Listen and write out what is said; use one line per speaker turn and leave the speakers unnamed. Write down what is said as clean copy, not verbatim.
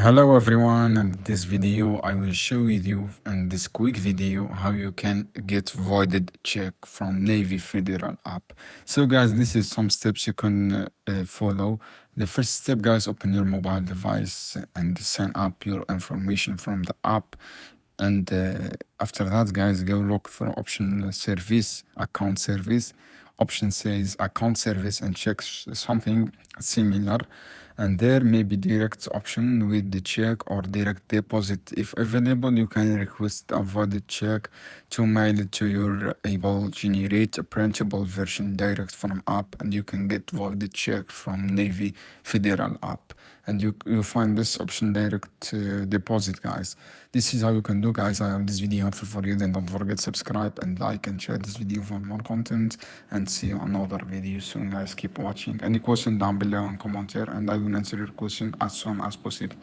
Hello everyone, and this video I will show you in this quick video how you can get voided check from Navy Federal app. So guys, this is some steps you can follow. The first step, guys, open your mobile device and sign up your information from the app. And after that, guys, go look for option service, account service. Option says account service and check something similar, and there may be direct option with the check or direct deposit. If available, you can request a voided check to mail it to your able generate a printable version direct from app, and you can get voided check from Navy Federal app. And you find this option direct deposit, guys. This is how you can do, guys. I hope this video helpful for you. Then don't forget subscribe and like and share this video for more content, and see you on another video soon, guys. Keep watching. Any question down below and comment here, and I will answer your question as soon as possible.